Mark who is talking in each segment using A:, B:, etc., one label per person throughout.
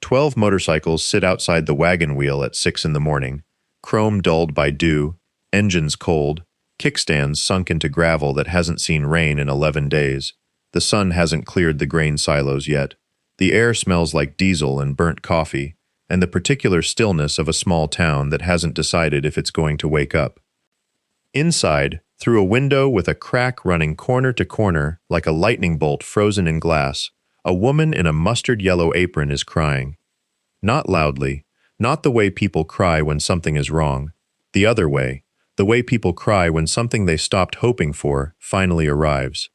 A: 12 motorcycles sit outside the wagon wheel at 6 in the morning, chrome dulled by dew, engines cold, kickstands sunk into gravel that hasn't seen rain in 11 days. The sun hasn't cleared the grain silos yet. The air smells like diesel and burnt coffee, and the particular stillness of a small town that hasn't decided if it's going to wake up. Inside, through a window with a crack running corner to corner like a lightning bolt frozen in glass, a woman in a mustard yellow apron is crying. Not loudly, not the way people cry when something is wrong. The other way, the way people cry when something they stopped hoping for finally arrives.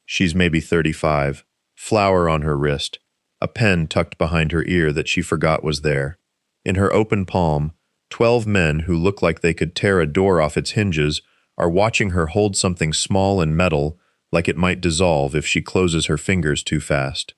A: She's maybe 35, flower on her wrist, a pen tucked behind her ear that she forgot was there. In her open palm, 12 men who look like they could tear a door off its hinges are watching her hold something small and metal like it might dissolve if she closes her fingers too fast.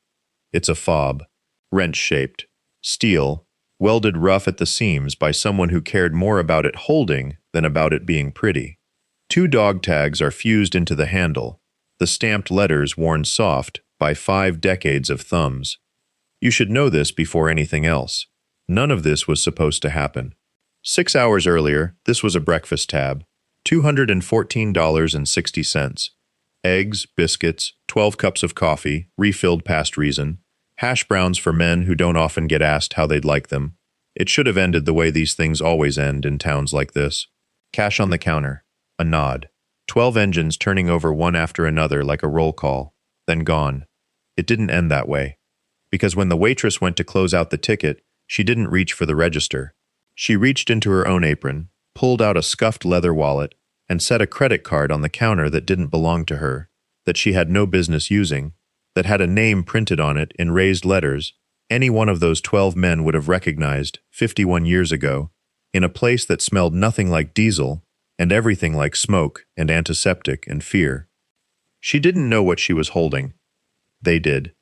A: It's a fob, wrench-shaped, steel, welded rough at the seams by someone who cared more about it holding than about it being pretty. 2 dog tags are fused into the handle, the stamped letters worn soft by 5 decades of thumbs. You should know this before anything else. None of this was supposed to happen. 6 hours earlier, this was a breakfast tab. $214.60. Eggs, biscuits, 12 cups of coffee, refilled past reason, hash browns for men who don't often get asked how they'd like them. It should have ended the way these things always end in towns like this. Cash on the counter. A nod. 12 engines turning over one after another like a roll call. Then gone. It didn't end that way. Because when the waitress went to close out the ticket, she didn't reach for the register. She reached into her own apron, pulled out a scuffed leather wallet, and set a credit card on the counter that didn't belong to her, that she had no business using, that had a name printed on it in raised letters any one of those 12 men would have recognized 51 years ago, in a place that smelled nothing like diesel and everything like smoke and antiseptic and fear. She didn't know what she was holding. They did.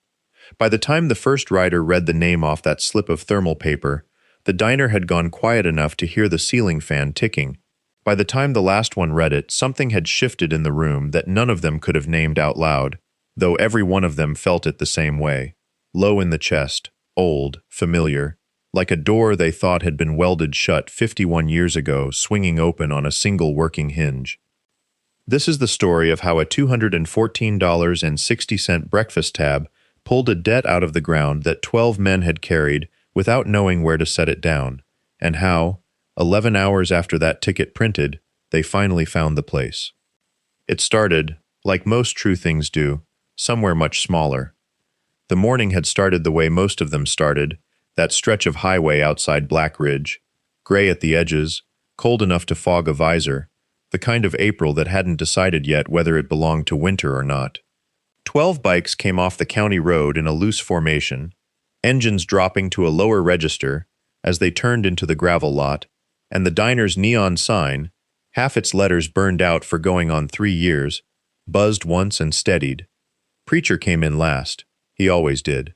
A: By the time the first rider read the name off that slip of thermal paper, the diner had gone quiet enough to hear the ceiling fan ticking. By the time the last one read it, something had shifted in the room that none of them could have named out loud, though every one of them felt it the same way. Low in the chest, old, familiar, like a door they thought had been welded shut 51 years ago, swinging open on a single working hinge. This is the story of how a $214.60 breakfast tab pulled a debt out of the ground that 12 men had carried without knowing where to set it down, and how, 11 hours after that ticket printed, they finally found the place. It started, like most true things do, somewhere much smaller. The morning had started the way most of them started, that stretch of highway outside Black Ridge, gray at the edges, cold enough to fog a visor, the kind of April that hadn't decided yet whether it belonged to winter or not. 12 bikes came off the county road in a loose formation, engines dropping to a lower register as they turned into the gravel lot, and the diner's neon sign, half its letters burned out for going on 3 years, buzzed once and steadied. Preacher came in last. He always did.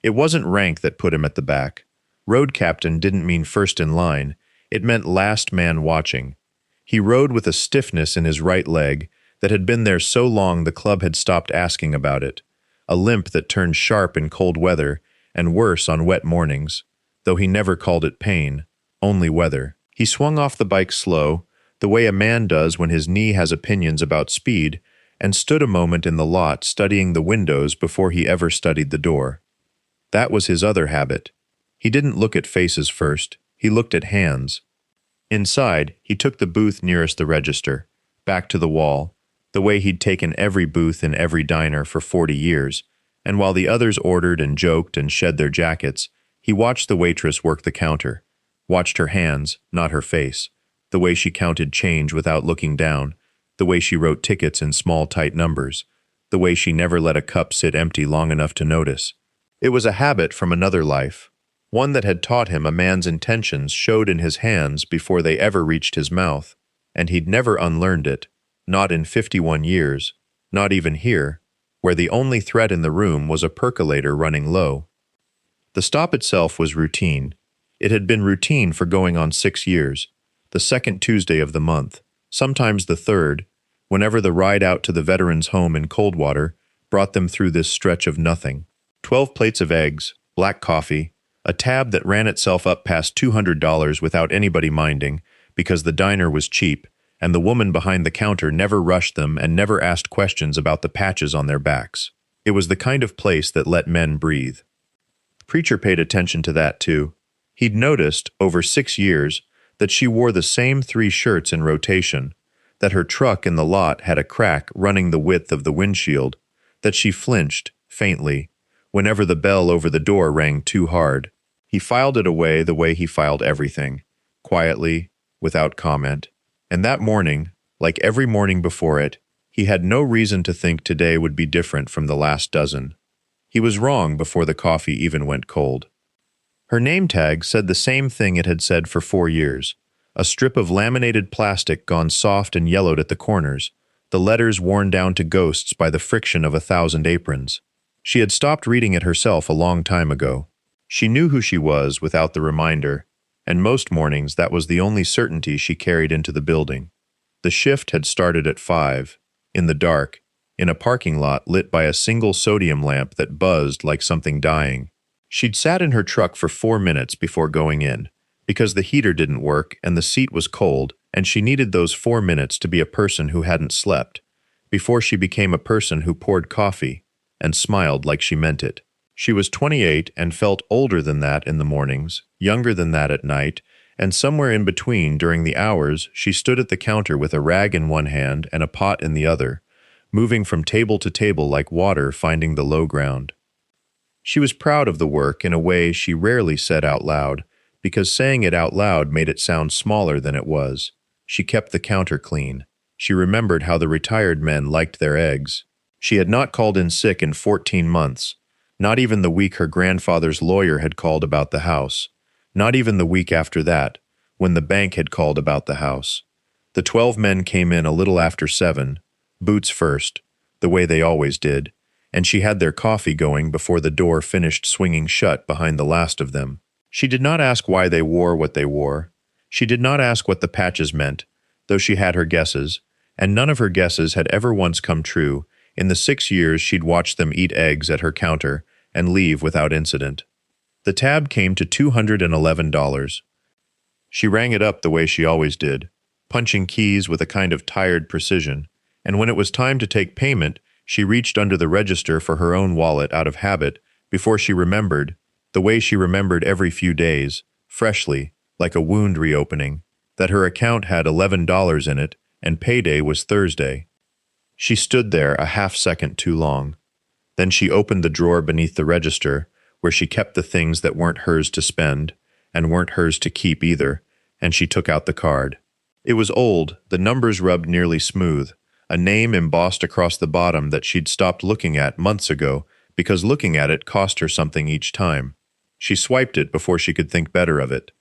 A: It wasn't rank that put him at the back. Road captain didn't mean first in line. It meant last man watching. He rode with a stiffness in his right leg that had been there so long the club had stopped asking about it, a limp that turned sharp in cold weather and worse on wet mornings, though he never called it pain, only weather. He swung off the bike slow, the way a man does when his knee has opinions about speed, and stood a moment in the lot studying the windows before he ever studied the door. That was his other habit. He didn't look at faces first, he looked at hands. Inside, he took the booth nearest the register, back to the wall, the way he'd taken every booth in every diner for 40 years, and while the others ordered and joked and shed their jackets, he watched the waitress work the counter, watched her hands, not her face, the way she counted change without looking down, the way she wrote tickets in small, tight numbers, the way she never let a cup sit empty long enough to notice. It was a habit from another life, one that had taught him a man's intentions showed in his hands before they ever reached his mouth, and he'd never unlearned it, not in 51 years, not even here, where the only threat in the room was a percolator running low. The stop itself was routine. It had been routine for going on 6 years, the second Tuesday of the month, sometimes the third, whenever the ride out to the veterans' home in Coldwater brought them through this stretch of nothing. 12 plates of eggs, black coffee, A tab that ran itself up past $200 without anybody minding, because the diner was cheap, and the woman behind the counter never rushed them and never asked questions about the patches on their backs. It was the kind of place that let men breathe. Preacher paid attention to that too. He'd noticed, over 6 years, that she wore the same 3 shirts in rotation, that her truck in the lot had a crack running the width of the windshield, that she flinched, faintly, whenever the bell over the door rang too hard. He filed it away the way he filed everything, quietly, without comment. And that morning, like every morning before it, he had no reason to think today would be different from the last dozen. He was wrong before the coffee even went cold. Her name tag said the same thing it had said for 4 years, a strip of laminated plastic gone soft and yellowed at the corners, the letters worn down to ghosts by the friction of 1,000 aprons. She had stopped reading it herself a long time ago. She knew who she was without the reminder, and most mornings that was the only certainty she carried into the building. The shift had started at 5, in the dark, in a parking lot lit by a single sodium lamp that buzzed like something dying. She'd sat in her truck for 4 minutes before going in, because the heater didn't work and the seat was cold, and she needed those 4 minutes to be a person who hadn't slept, before she became a person who poured coffee and smiled like she meant it. She was 28 and felt older than that in the mornings, younger than that at night, and somewhere in between during the hours she stood at the counter with a rag in one hand and a pot in the other, moving from table to table like water finding the low ground. She was proud of the work in a way she rarely said out loud, because saying it out loud made it sound smaller than it was. She kept the counter clean. She remembered how the retired men liked their eggs. She had not called in sick in 14 months, not even the week her grandfather's lawyer had called about the house, not even the week after that, when the bank had called about the house. The 12 men came in a little after 7, boots first, the way they always did, and she had their coffee going before the door finished swinging shut behind the last of them. She did not ask why they wore what they wore. She did not ask what the patches meant, though she had her guesses, and none of her guesses had ever once come true in the 6 years she'd watched them eat eggs at her counter and leave without incident. The tab came to $211. She rang it up the way she always did, punching keys with a kind of tired precision, and when it was time to take payment, she reached under the register for her own wallet out of habit before she remembered, the way she remembered every few days, freshly, like a wound reopening, that her account had $11 in it and payday was Thursday. She stood there a half-second too long. Then she opened the drawer beneath the register, where she kept the things that weren't hers to spend, and weren't hers to keep either, and she took out the card. It was old, the numbers rubbed nearly smooth, a name embossed across the bottom that she'd stopped looking at months ago because looking at it cost her something each time. She swiped it before she could think better of it.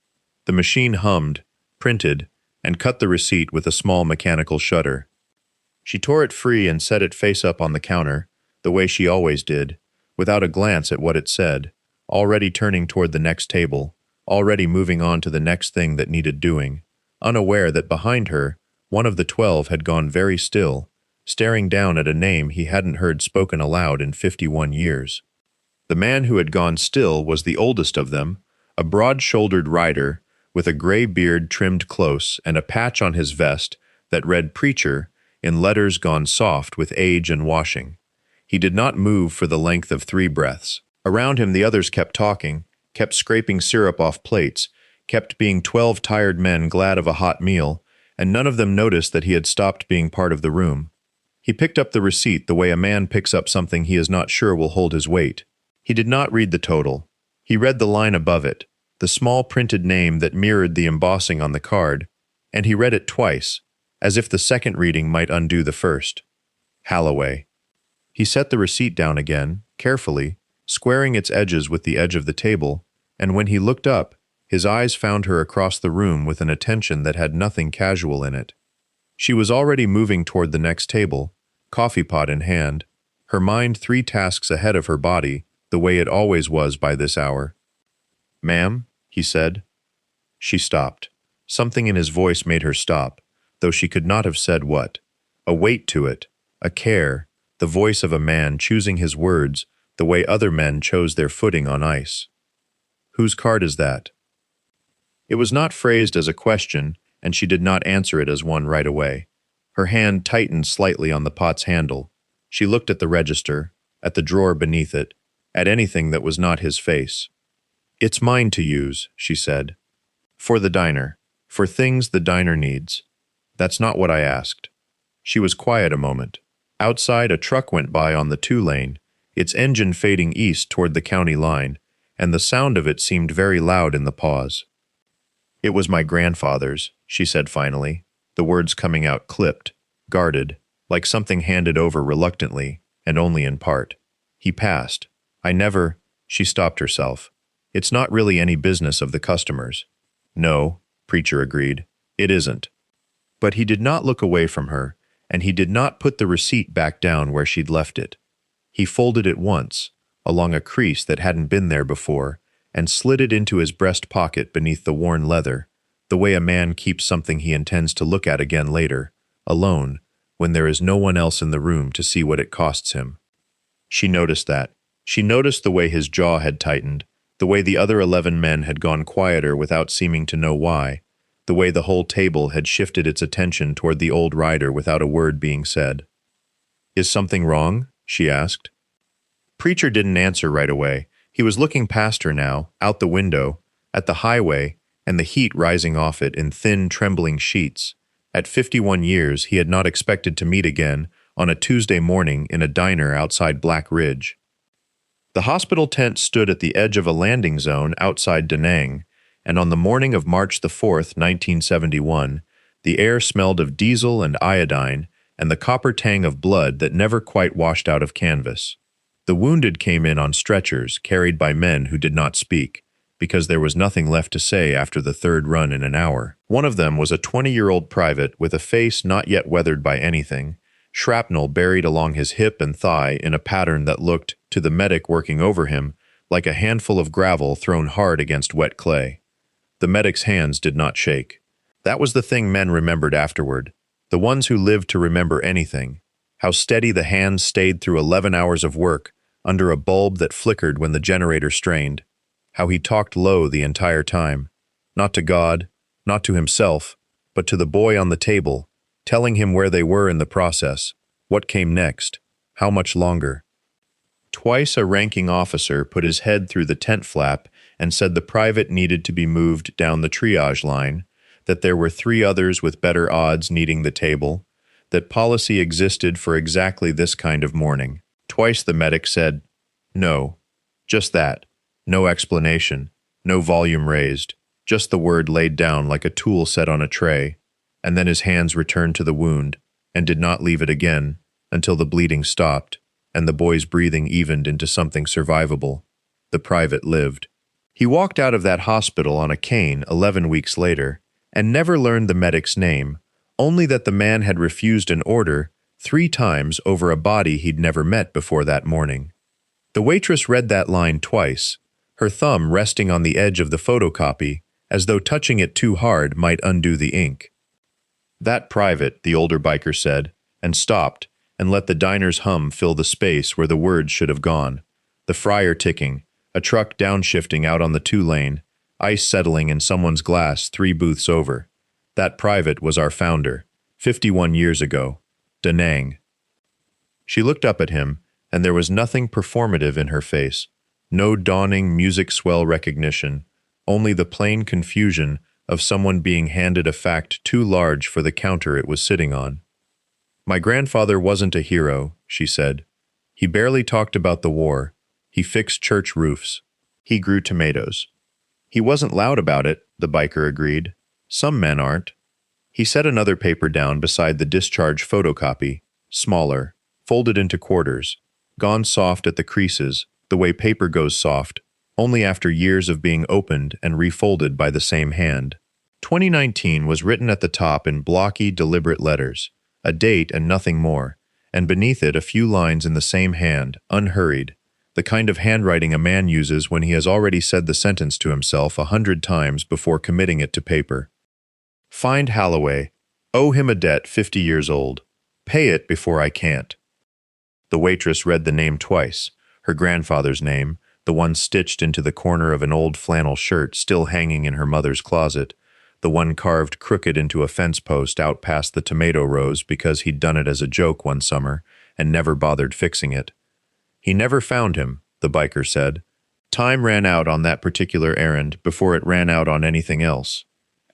A: The machine hummed, printed, and cut the receipt with a small mechanical shutter. She tore it free and set it face up on the counter, the way she always did, without a glance at what it said, already turning toward the next table, already moving on to the next thing that needed doing, unaware that behind her, one of the 12 had gone very still, staring down at a name he hadn't heard spoken aloud in 51 years. The man who had gone still was the oldest of them, a broad-shouldered rider with a gray beard trimmed close and a patch on his vest that read Preacher in letters gone soft with age and washing. He did not move for the length of 3 breaths. Around him the others kept talking, kept scraping syrup off plates, kept being 12 tired men glad of a hot meal, and none of them noticed that he had stopped being part of the room. He picked up the receipt the way a man picks up something he is not sure will hold his weight. He did not read the total. He read the line above it, the small printed name that mirrored the embossing on the card, and he read it twice, as if the second reading might undo the first. Halloway. He set the receipt down again, carefully, squaring its edges with the edge of the table, and when he looked up, his eyes found her across the room with an attention that had nothing casual in it. She was already moving toward the next table, coffee pot in hand, her mind 3 tasks ahead of her body, the way it always was by this hour. "Ma'am?" he said. She stopped. Something in his voice made her stop, though she could not have said what. A weight to it, a care, the voice of a man choosing his words the way other men chose their footing on ice. Whose card is that?" It was not phrased as a question, and she did not answer it as one right away. Her hand tightened slightly on the pot's handle. She looked at the register, at the drawer beneath it, at anything that was not his face. "It's mine to use," she said. "For the diner. For things the diner needs." "That's not what I asked." She was quiet a moment. Outside, a truck went by on the 2-lane, its engine fading east toward the county line, and the sound of it seemed very loud in the pause. "It was my grandfather's," she said finally, the words coming out clipped, guarded, like something handed over reluctantly, and only in part. "He passed. I never—" She stopped herself. "It's not really any business of the customers." "No," Preacher agreed. "It isn't." But he did not look away from her, and he did not put the receipt back down where she'd left it. He folded it once, along a crease that hadn't been there before, and slid it into his breast pocket beneath the worn leather, the way a man keeps something he intends to look at again later, alone, when there is no one else in the room to see what it costs him. She noticed that. She noticed the way his jaw had tightened, the way the other 11 men had gone quieter without seeming to know why, the way the whole table had shifted its attention toward the old rider without a word being said. "Is something wrong?" she asked. Preacher didn't answer right away. He was looking past her now, out the window, at the highway, and the heat rising off it in thin, trembling sheets. At 51 years, he had not expected to meet again on a Tuesday morning in a diner outside Black Ridge. The hospital tent stood at the edge of a landing zone outside Da Nang, and on the morning of March the 4th, 1971, the air smelled of diesel and iodine and the copper tang of blood that never quite washed out of canvas. The wounded came in on stretchers carried by men who did not speak, because there was nothing left to say after the third run in an hour. One of them was a 20-year-old private with a face not yet weathered by anything, shrapnel buried along his hip and thigh in a pattern that looked, to the medic working over him, like a handful of gravel thrown hard against wet clay. The medic's hands did not shake. That was the thing men remembered afterward, the ones who lived to remember anything, how steady the hands stayed through 11 hours of work, under a bulb that flickered when the generator strained, how he talked low the entire time, not to God, not to himself, but to the boy on the table, telling him where they were in the process, what came next, how much longer. Twice a ranking officer put his head through the tent flap and said the private needed to be moved down the triage line, that there were 3 others with better odds needing the table, that policy existed for exactly this kind of morning. Twice the medic said, "No." Just that. No explanation. No volume raised. Just the word laid down like a tool set on a tray, and then his hands returned to the wound, and did not leave it again, until the bleeding stopped, and the boy's breathing evened into something survivable. The private lived. He walked out of that hospital on a cane 11 weeks later, and never learned the medic's name, only that the man had refused an order 3 times over a body he'd never met before that morning. The waitress read that line twice, her thumb resting on the edge of the photocopy, as though touching it too hard might undo the ink. "That private," the older biker said, and stopped, and let the diner's hum fill the space where the words should have gone. The fryer ticking, a truck downshifting out on the 2-lane, ice settling in someone's glass 3 booths over. That private was our founder, 51 years ago. Da Nang. She looked up at him, and there was nothing performative in her face, no dawning music swell recognition, only the plain confusion of someone being handed a fact too large for the counter it was sitting on. "My grandfather wasn't a hero," she said. "He barely talked about the war. He fixed church roofs. He grew tomatoes." "He wasn't loud about it," the biker agreed. "Some men aren't." He set another paper down beside the discharge photocopy, smaller, folded into quarters, gone soft at the creases, the way paper goes soft, only after years of being opened and refolded by the same hand. 2019 was written at the top in blocky, deliberate letters, a date and nothing more, and beneath it a few lines in the same hand, unhurried, the kind of handwriting a man uses when he has already said the sentence to himself 100 times before committing it to paper. "Find Holloway. Owe him a debt 50 years old. Pay it before I can't." The waitress read the name twice, her grandfather's name, the one stitched into the corner of an old flannel shirt still hanging in her mother's closet, the one carved crooked into a fence post out past the tomato rows because he'd done it as a joke one summer and never bothered fixing it. He never found him, the biker said. Time ran out on that particular errand before it ran out on anything else.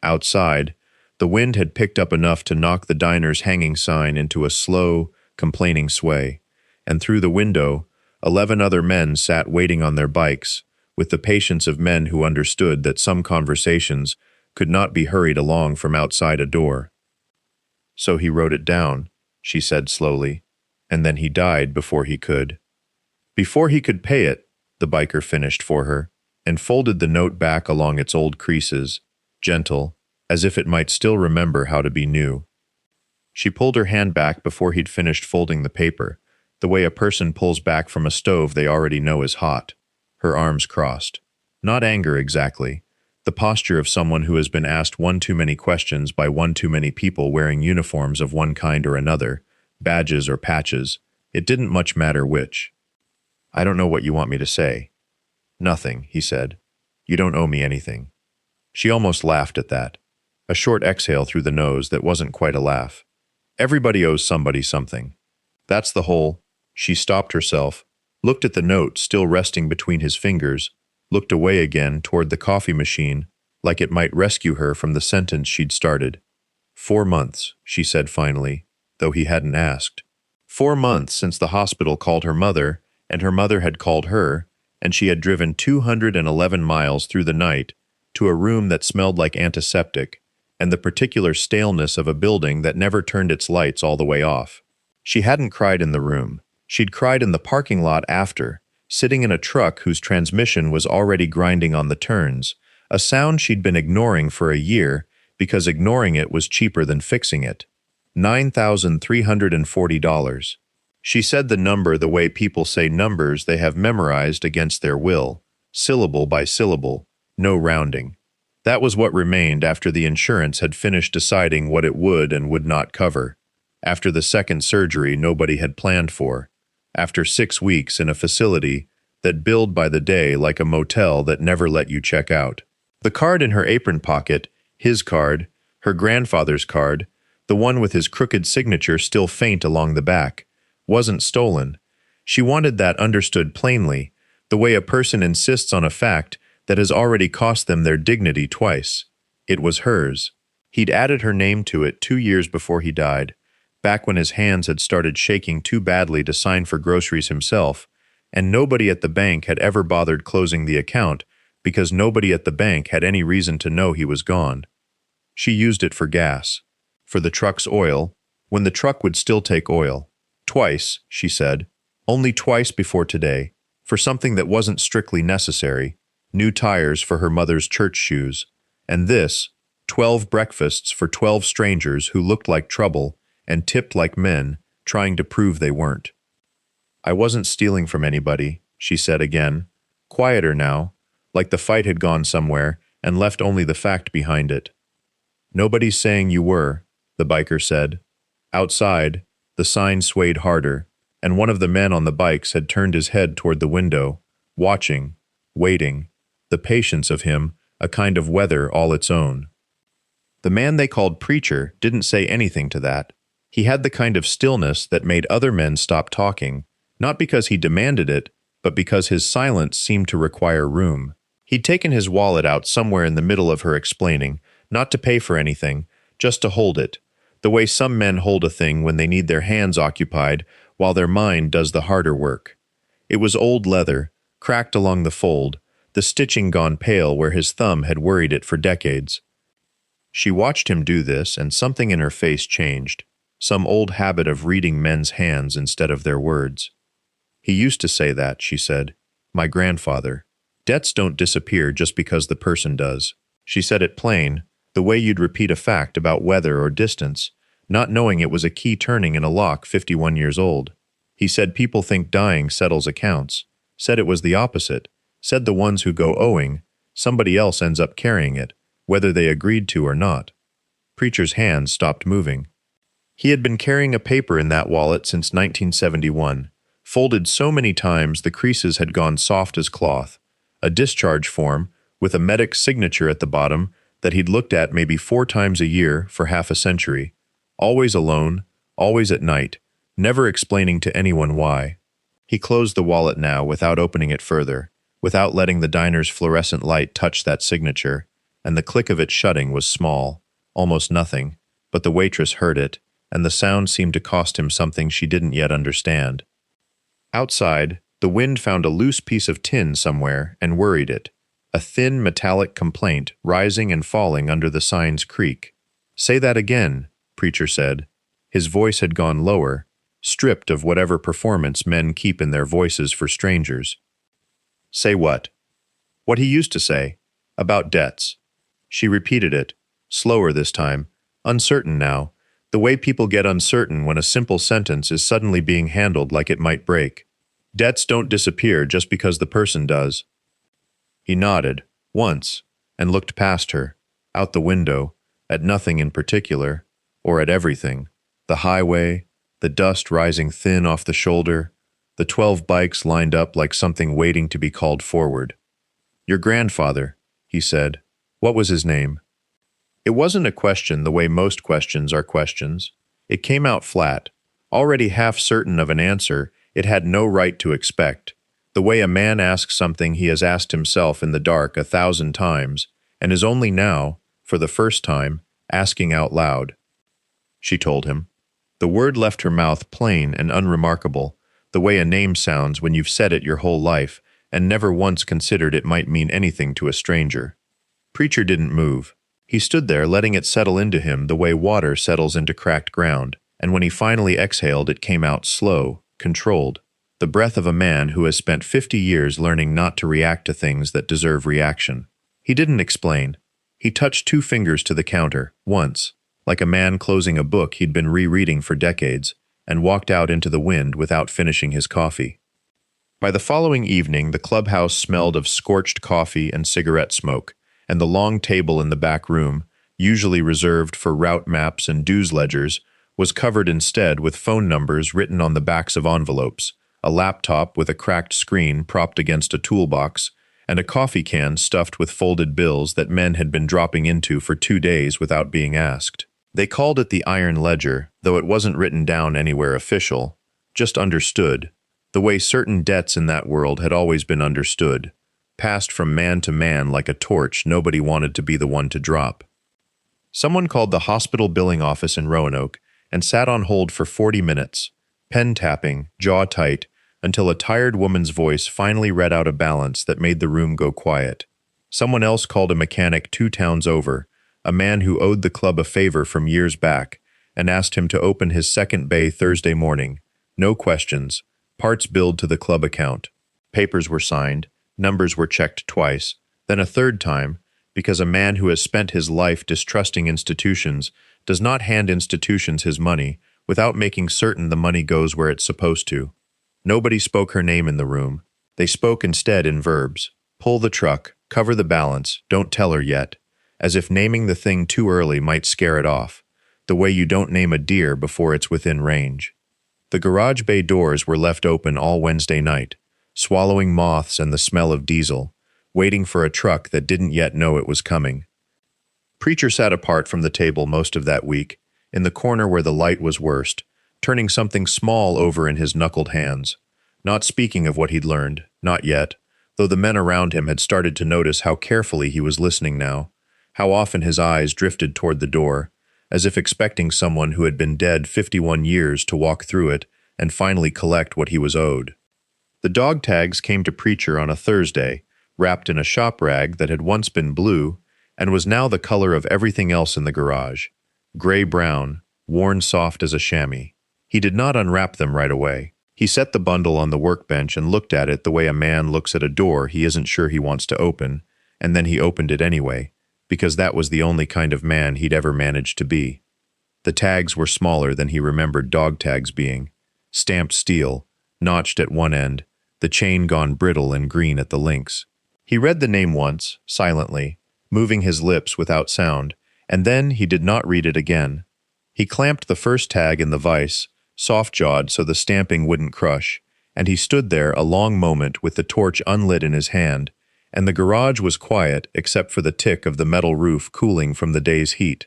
A: Outside, the wind had picked up enough to knock the diner's hanging sign into a slow, complaining sway, and through the window, 11 other men sat waiting on their bikes, with the patience of men who understood that some conversations could not be hurried along from outside a door. So he wrote it down, she said slowly, and then he died before he could. Before he could pay it, the biker finished for her, and folded the note back along its old creases, gentle, as if it might still remember how to be new. She pulled her hand back before he'd finished folding the paper, the way a person pulls back from a stove they already know is hot, her arms crossed. Not anger exactly, the posture of someone who has been asked one too many questions by one too many people wearing uniforms of one kind or another, badges or patches. It didn't much matter which. I don't know what you want me to say. Nothing, he said. You don't owe me anything. She almost laughed at that. A short exhale through the nose that wasn't quite a laugh. Everybody owes somebody something. That's the whole. She stopped herself, looked at the note still resting between his fingers, looked away again toward the coffee machine, like it might rescue her from the sentence she'd started. 4 months, she said finally, though he hadn't asked. 4 months since the hospital called her mother, and her mother had called her, and she had driven 211 miles through the night to a room that smelled like antiseptic, and the particular staleness of a building that never turned its lights all the way off. She hadn't cried in the room. She'd cried in the parking lot after, sitting in a truck whose transmission was already grinding on the turns, a sound she'd been ignoring for a year because ignoring it was cheaper than fixing it. $9,340. She said the number the way people say numbers they have memorized against their will, syllable by syllable, no rounding. That was what remained after the insurance had finished deciding what it would and would not cover, after the second surgery nobody had planned for, after 6 weeks in a facility that billed by the day like a motel that never let you check out. The card in her apron pocket, his card, her grandfather's card, the one with his crooked signature still faint along the back, wasn't stolen. She wanted that understood plainly, the way a person insists on a fact that has already cost them their dignity twice. It was hers. He'd added her name to it 2 years before he died, back when his hands had started shaking too badly to sign for groceries himself, and nobody at the bank had ever bothered closing the account because nobody at the bank had any reason to know he was gone. She used it for gas, for the truck's oil, when the truck would still take oil. Twice, she said, only twice before today, for something that wasn't strictly necessary, new tires for her mother's church shoes, and this, 12 breakfasts for 12 strangers who looked like trouble and tipped like men, trying to prove they weren't. I wasn't stealing from anybody, she said again, quieter now, like the fight had gone somewhere and left only the fact behind it. Nobody's saying you were, the biker said. Outside, the sign swayed harder, and one of the men on the bikes had turned his head toward the window, watching, waiting, the patience of him, a kind of weather all its own. The man they called Preacher didn't say anything to that. He had the kind of stillness that made other men stop talking, not because he demanded it, but because his silence seemed to require room. He'd taken his wallet out somewhere in the middle of her explaining, not to pay for anything, just to hold it, the way some men hold a thing when they need their hands occupied while their mind does the harder work. It was old leather, cracked along the fold, the stitching gone pale where his thumb had worried it for decades. She watched him do this, and something in her face changed, some old habit of reading men's hands instead of their words. He used to say that, she said, my grandfather. Debts don't disappear just because the person does. She said it plain, the way you'd repeat a fact about weather or distance, not knowing it was a key turning in a lock 51 years old. He said people think dying settles accounts, said it was the opposite, said the ones who go owing, somebody else ends up carrying it, whether they agreed to or not. Preacher's hands stopped moving. He had been carrying a paper in that wallet since 1971, Folded so many times the creases had gone soft as cloth. A discharge form, with a medic's signature at the bottom, that he'd looked at maybe 4 times a year for half a century. Always alone, always at night, never explaining to anyone why. He closed the wallet now without opening it further, without letting the diner's fluorescent light touch that signature, and the click of it shutting was small, almost nothing, but the waitress heard it, and the sound seemed to cost him something she didn't yet understand. Outside, the wind found a loose piece of tin somewhere and worried it, a thin metallic complaint rising and falling under the sign's creak. "Say that again," Preacher said. His voice had gone lower, stripped of whatever performance men keep in their voices for strangers. "Say what?" "What he used to say. About debts." She repeated it, slower this time, uncertain now, the way people get uncertain when a simple sentence is suddenly being handled like it might break. "Debts don't disappear just because the person does." He nodded, once, and looked past her, out the window, at nothing in particular, or at everything. The highway, the dust rising thin off the shoulder, the 12 bikes lined up like something waiting to be called forward. "Your grandfather," he said. "What was his name?" It wasn't a question the way most questions are questions. It came out flat. Already half certain of an answer it had no right to expect, the way a man asks something he has asked himself in the dark 1,000 times, and is only now, for the first time, asking out loud. She told him. The word left her mouth plain and unremarkable, the way a name sounds when you've said it your whole life and never once considered it might mean anything to a stranger. Preacher didn't move. He stood there letting it settle into him the way water settles into cracked ground, and when he finally exhaled it came out slow, controlled, the breath of a man who has spent 50 years learning not to react to things that deserve reaction. He didn't explain. He touched 2 fingers to the counter, once, like a man closing a book he'd been rereading for decades, and walked out into the wind without finishing his coffee. By the following evening, the clubhouse smelled of scorched coffee and cigarette smoke, and the long table in the back room, usually reserved for route maps and dues ledgers, was covered instead with phone numbers written on the backs of envelopes, a laptop with a cracked screen propped against a toolbox, and a coffee can stuffed with folded bills that men had been dropping into for 2 days without being asked. They called it the Iron Ledger, though it wasn't written down anywhere official, just understood, the way certain debts in that world had always been understood, passed from man to man like a torch nobody wanted to be the one to drop. Someone called the hospital billing office in Roanoke and sat on hold for 40 minutes, pen tapping, jaw tight, until a tired woman's voice finally read out a balance that made the room go quiet. Someone else called a mechanic 2 towns over, a man who owed the club a favor from years back, and asked him to open his second bay Thursday morning. No questions, parts billed to the club account. Papers were signed, numbers were checked twice, then a third time, because a man who has spent his life distrusting institutions does not hand institutions his money without making certain the money goes where it's supposed to. Nobody spoke her name in the room. They spoke instead in verbs. Pull the truck, cover the balance, don't tell her yet, as if naming the thing too early might scare it off, the way you don't name a deer before it's within range. The garage bay doors were left open all Wednesday night, swallowing moths and the smell of diesel, waiting for a truck that didn't yet know it was coming. Preacher sat apart from the table most of that week, in the corner where the light was worst, turning something small over in his knuckled hands, not speaking of what he'd learned, not yet, though the men around him had started to notice how carefully he was listening now, how often his eyes drifted toward the door, as if expecting someone who had been dead 51 years to walk through it and finally collect what he was owed. The dog tags came to Preacher on a Thursday, wrapped in a shop rag that had once been blue and was now the color of everything else in the garage, gray-brown, worn soft as a chamois. He did not unwrap them right away. He set the bundle on the workbench and looked at it the way a man looks at a door he isn't sure he wants to open, and then he opened it anyway, because that was the only kind of man he'd ever managed to be. The tags were smaller than he remembered dog tags being, stamped steel, notched at one end, the chain gone brittle and green at the links. He read the name once, silently, moving his lips without sound, and then he did not read it again. He clamped the first tag in the vise, soft-jawed so the stamping wouldn't crush, and he stood there a long moment with the torch unlit in his hand, and the garage was quiet except for the tick of the metal roof cooling from the day's heat.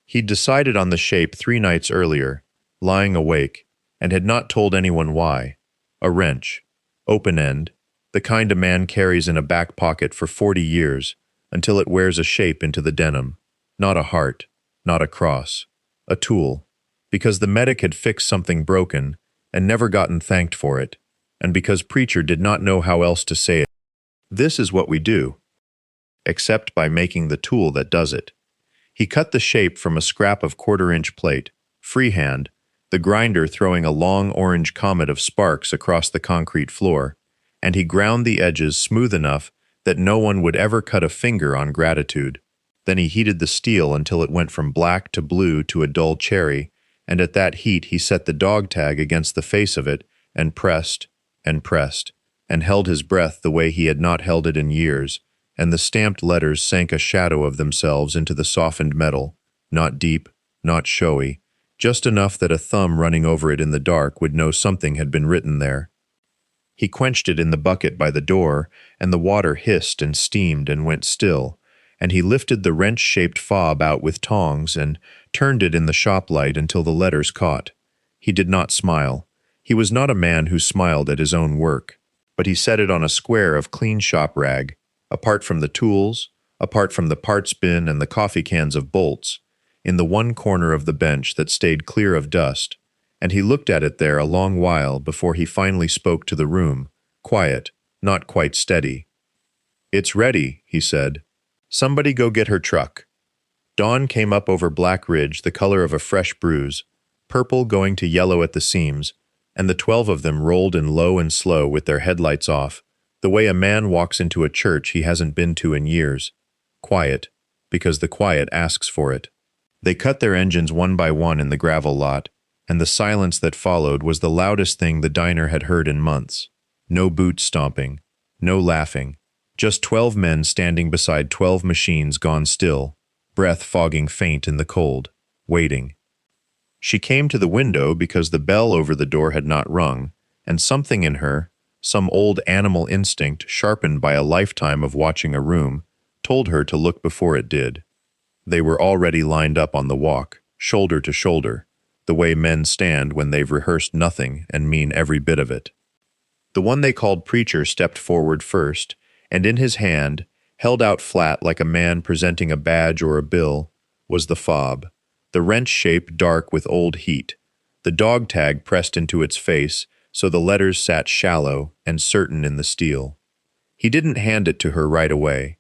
A: He'd decided on the shape 3 nights earlier, lying awake, and had not told anyone why. A wrench. Open end. The kind a man carries in a back pocket for 40 years, until it wears a shape into the denim. Not a heart. Not a cross. A tool. Because the medic had fixed something broken, and never gotten thanked for it, and because Preacher did not know how else to say it. This is what we do. Except by making the tool that does it. He cut the shape from a scrap of 1/4-inch plate, freehand, the grinder throwing a long orange comet of sparks across the concrete floor, and he ground the edges smooth enough that no one would ever cut a finger on gratitude. Then he heated the steel until it went from black to blue to a dull cherry, and at that heat he set the dog tag against the face of it and pressed, and held his breath the way he had not held it in years, and the stamped letters sank a shadow of themselves into the softened metal, not deep, not showy, just enough that a thumb running over it in the dark would know something had been written there. He quenched it in the bucket by the door, and the water hissed and steamed and went still, and he lifted the wrench-shaped fob out with tongs and turned it in the shop light until the letters caught. He did not smile. He was not a man who smiled at his own work, but he set it on a square of clean shop rag, apart from the tools, apart from the parts bin and the coffee cans of bolts, in the one corner of the bench that stayed clear of dust, and he looked at it there a long while before he finally spoke to the room, quiet, not quite steady. "It's ready," he said. "Somebody go get her truck." Dawn came up over Black Ridge the color of a fresh bruise, purple going to yellow at the seams, and the 12 of them rolled in low and slow with their headlights off, the way a man walks into a church he hasn't been to in years. Quiet, because the quiet asks for it. They cut their engines one by one in the gravel lot, and the silence that followed was the loudest thing the diner had heard in months. No boot stomping, no laughing, just 12 men standing beside 12 machines gone still, breath fogging faint in the cold, waiting. She came to the window because the bell over the door had not rung, and something in her, some old animal instinct sharpened by a lifetime of watching a room, told her to look before it did. They were already lined up on the walk, shoulder to shoulder, the way men stand when they've rehearsed nothing and mean every bit of it. The one they called Preacher stepped forward first, and in his hand, held out flat like a man presenting a badge or a bill, was the fob, the wrench shape dark with old heat, the dog tag pressed into its face so the letters sat shallow and certain in the steel. He didn't hand it to her right away.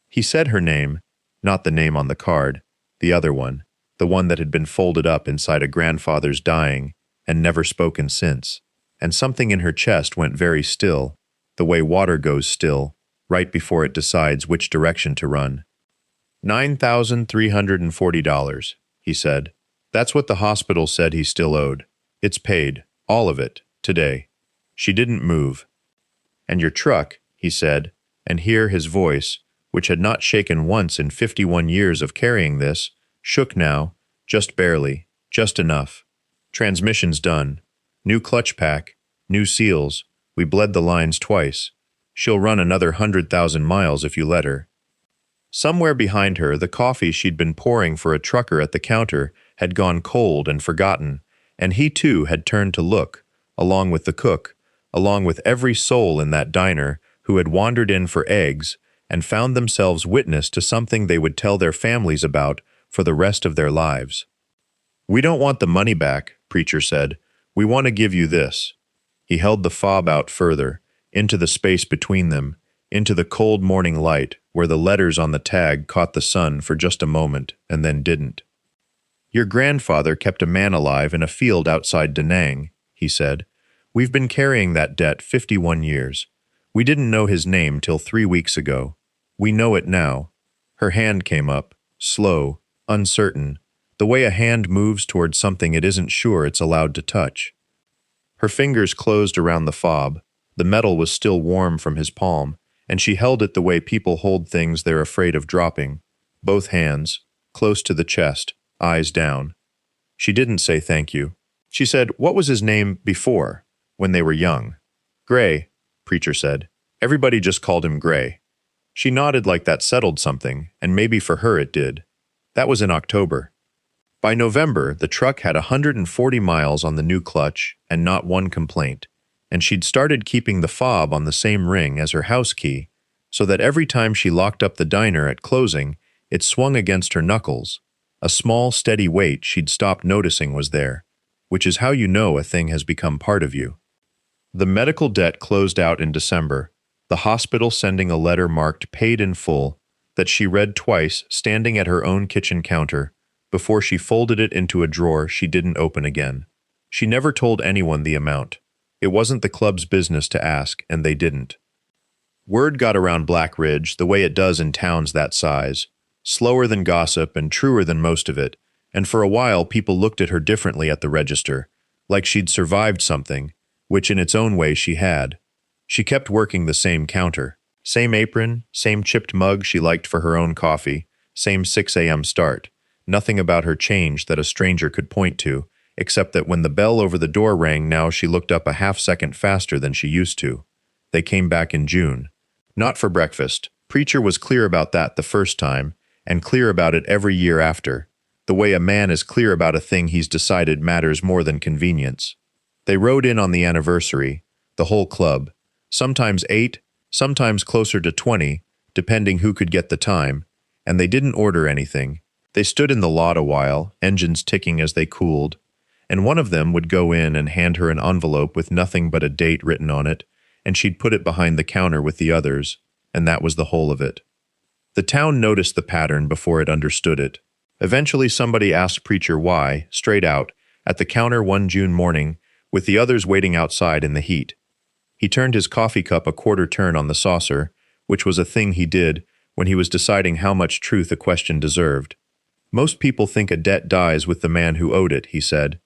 A: He said her name, not the name on the card, the other one, the one that had been folded up inside a grandfather's dying and never spoken since, and something in her chest went very still, the way water goes still, right before it decides which direction to run. $9,340, he said. That's what the hospital said he still owed. It's paid, all of it, today. She didn't move. And your truck, he said, and here his voice, which had not shaken once in 51 years of carrying this, shook now, just barely, just enough. Transmission's done. New clutch pack, new seals. We bled the lines twice. She'll run another 100,000 miles if you let her. Somewhere behind her, the coffee she'd been pouring for a trucker at the counter had gone cold and forgotten, and he too had turned to look, along with the cook, along with every soul in that diner who had wandered in for eggs and found themselves witness to something they would tell their families about for the rest of their lives. "We don't want the money back," Preacher said. "We want to give you this." He held the fob out further, into the space between them, into the cold morning light where the letters on the tag caught the sun for just a moment and then didn't. "Your grandfather kept a man alive in a field outside Da Nang," he said. "We've been carrying that debt 51 years. We didn't know his name till 3 weeks ago. We know it now." Her hand came up, slow, uncertain, the way a hand moves toward something it isn't sure it's allowed to touch. Her fingers closed around the fob. The metal was still warm from his palm, and she held it the way people hold things they're afraid of dropping, both hands, close to the chest, eyes down. She didn't say thank you. She said, "What was his name before?" when they were young. Gray, Preacher said. Everybody just called him Gray. She nodded like that settled something, and maybe for her it did. That was in October. By November, the truck had 140 miles on the new clutch and not one complaint, and she'd started keeping the fob on the same ring as her house key, so that every time she locked up the diner at closing, it swung against her knuckles, a small, steady weight she'd stopped noticing was there, which is how you know a thing has become part of you. The medical debt closed out in December, the hospital sending a letter marked paid in full that she read twice standing at her own kitchen counter before she folded it into a drawer she didn't open again. She never told anyone the amount. It wasn't the club's business to ask, and they didn't. Word got around Black Ridge the way it does in towns that size, slower than gossip and truer than most of it, and for a while people looked at her differently at the register, like she'd survived something, which in its own way she had. She kept working the same counter, same apron, same chipped mug she liked for her own coffee, same 6 a.m. start. Nothing about her changed that a stranger could point to, except that when the bell over the door rang now she looked up a half-second faster than she used to. They came back in June. Not for breakfast. Preacher was clear about that the first time, and clear about it every year after, the way a man is clear about a thing he's decided matters more than convenience. They rode in on the anniversary, the whole club, sometimes 8, sometimes closer to 20, depending who could get the time, and they didn't order anything. They stood in the lot a while, engines ticking as they cooled, and one of them would go in and hand her an envelope with nothing but a date written on it, and she'd put it behind the counter with the others, and that was the whole of it. The town noticed the pattern before it understood it. Eventually somebody asked Preacher why, straight out, at the counter one June morning, with the others waiting outside in the heat. He turned his coffee cup a quarter turn on the saucer, which was a thing he did when he was deciding how much truth a question deserved. Most people think a debt dies with the man who owed it, he said.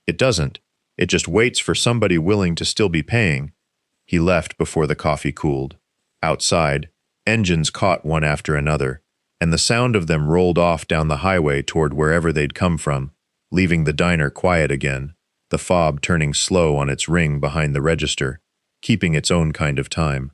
A: It doesn't. It just waits for somebody willing to still be paying. He left before the coffee cooled. Outside, engines caught one after another, and the sound of them rolled off down the highway toward wherever they'd come from, leaving the diner quiet again, the fob turning slow on its ring behind the register, keeping its own kind of time.